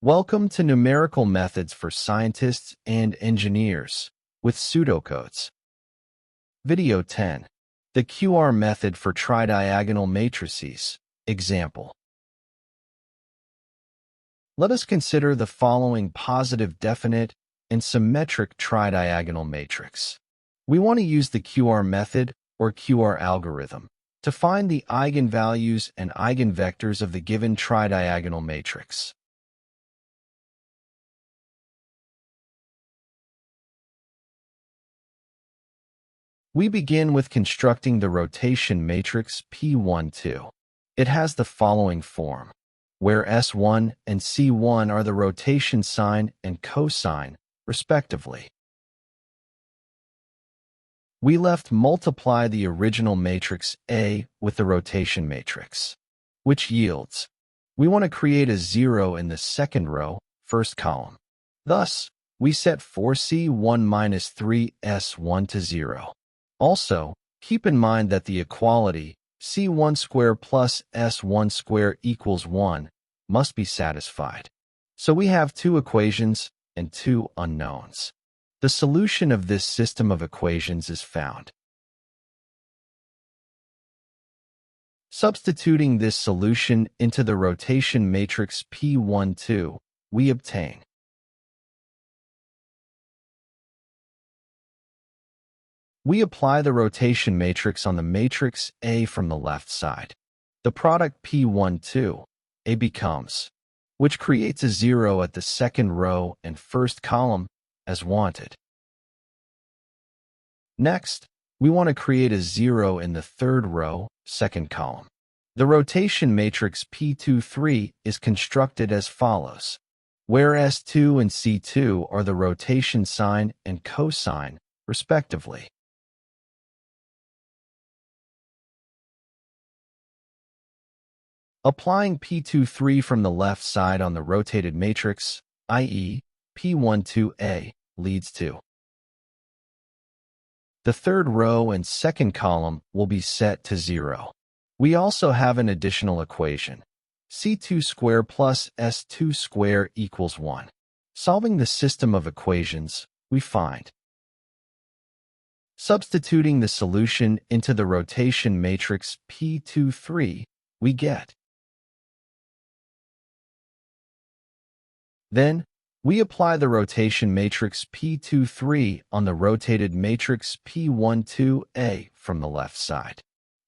Welcome to Numerical Methods for Scientists and Engineers with Pseudocodes. Video 10. The QR method for tridiagonal matrices. Example. Let us consider the following positive definite and symmetric tridiagonal matrix. We want to use the QR method or QR algorithm to find the eigenvalues and eigenvectors of the given tridiagonal matrix. We begin with constructing the rotation matrix P12. It has the following form, where S1 and C1 are the rotation sign and cosine, respectively. We left multiply the original matrix A with the rotation matrix, which yields. We want to create a 0 in the second row, first column. Thus, we set 4C1 minus 3S1 to 0. Also, keep in mind that the equality C1 square plus S1 square equals 1 must be satisfied. So we have two equations and two unknowns. The solution of this system of equations is found. Substituting this solution into the rotation matrix P12, we obtain. We apply the rotation matrix on the matrix A from the left side. The product P12, A becomes, which creates a 0 at the second row and first column as wanted. Next, we want to create a 0 in the third row, second column. The rotation matrix P23 is constructed as follows, where S2 and C2 are the rotation sign and cosine, respectively. Applying P23 from the left side on the rotated matrix, i.e., P12A, leads to. The third row and second column will be set to 0. We also have an additional equation, C2 square plus S2 square equals 1. Solving the system of equations, we find. Substituting the solution into the rotation matrix P23, we get. Then, we apply the rotation matrix P23 on the rotated matrix P12A from the left side.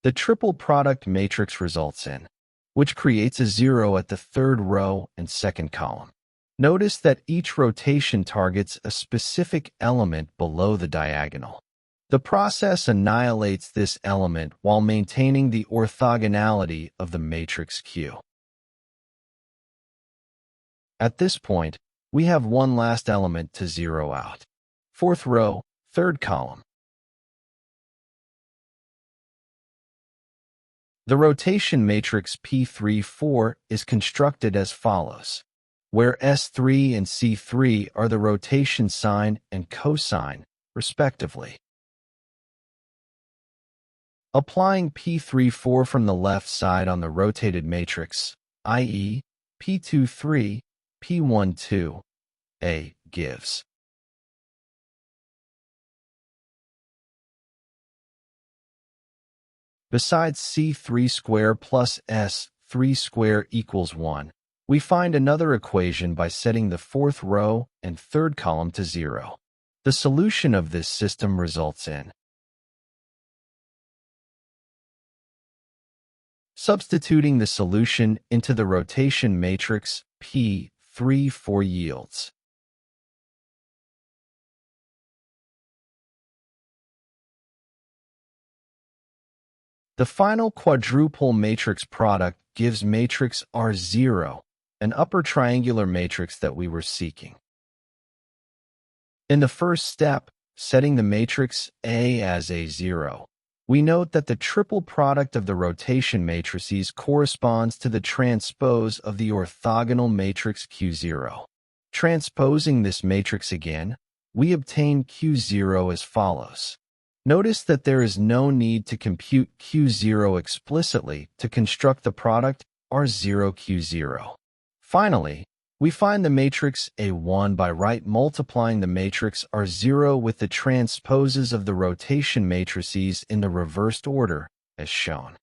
The triple product matrix results in, which creates a 0 at the third row and second column. Notice that each rotation targets a specific element below the diagonal. The process annihilates this element while maintaining the orthogonality of the matrix Q. At this point, we have one last element to zero out. Fourth row, third column. The rotation matrix P34 is constructed as follows, where S3 and C3 are the rotation sign and cosine, respectively. Applying P34 from the left side on the rotated matrix, i.e., P23, P12A gives. Besides C3 square plus S3 square equals 1, we find another equation by setting the fourth row and third column to 0. The solution of this system results in. Substituting the solution into the rotation matrix P34 yields. The final quadruple matrix product gives matrix R0, an upper triangular matrix that we were seeking. In the first step, setting the matrix A as A0, we note that the triple product of the rotation matrices corresponds to the transpose of the orthogonal matrix Q0. Transposing this matrix again, we obtain Q0 as follows. Notice that there is no need to compute Q0 explicitly to construct the product R0Q0. Finally, We find the matrix A1 by multiplying the matrix R0 with the transposes of the rotation matrices in the reversed order, as shown.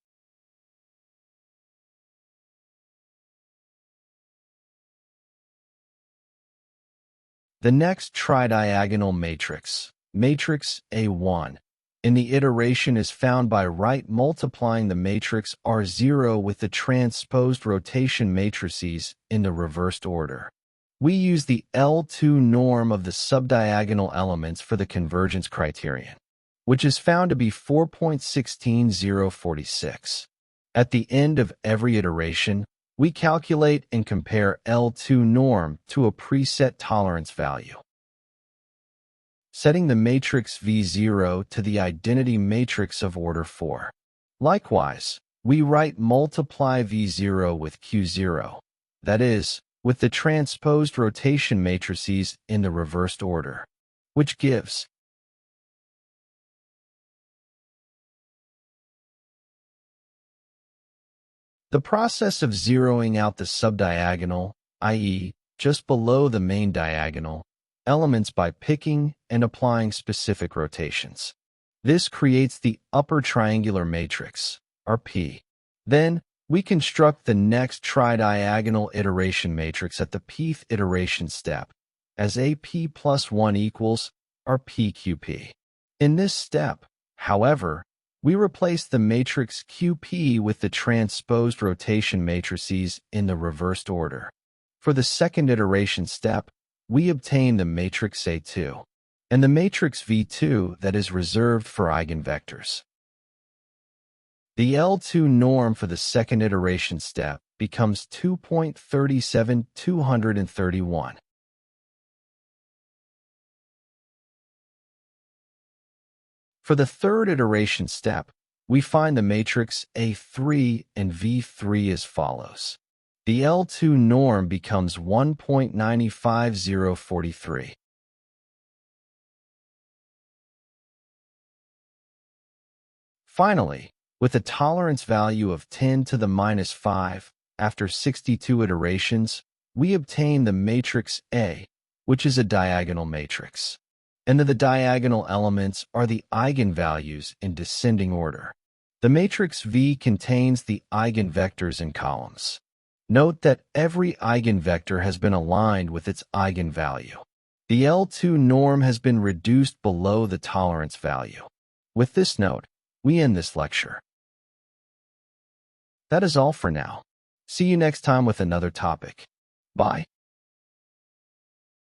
The next tridiagonal matrix, matrix A1, in the iteration is found by multiplying the matrix R0 with the transposed rotation matrices in the reversed order. We use the L2 norm of the subdiagonal elements for the convergence criterion, which is found to be 4.16046. At the end of every iteration, we calculate and compare L2 norm to a preset tolerance value, setting the matrix V0 to the identity matrix of order 4. Likewise, we multiply V0 with Q0, that is, with the transposed rotation matrices in the reversed order, which gives the process of zeroing out the subdiagonal, i.e., just below the main diagonal, elements by picking and applying specific rotations. This creates the upper triangular matrix, Rp. Then, we construct the next tridiagonal iteration matrix at the pth iteration step, as AP plus 1 equals Rpqp. In this step, however, we replace the matrix Qp with the transposed rotation matrices in the reversed order. For the second iteration step, we obtain the matrix A2 and the matrix V2 that is reserved for eigenvectors. The L2 norm for the second iteration step becomes 2.37231. For the third iteration step, we find the matrix A3 and V3 as follows. The L2 norm becomes 1.95043. Finally, with a tolerance value of 10 to the minus 5, after 62 iterations, we obtain the matrix A, which is a diagonal matrix. And the diagonal elements are the eigenvalues in descending order. The matrix V contains the eigenvectors in columns. Note that every eigenvector has been aligned with its eigenvalue. The L2 norm has been reduced below the tolerance value. With this note, we end this lecture. That is all for now. See you next time with another topic. Bye.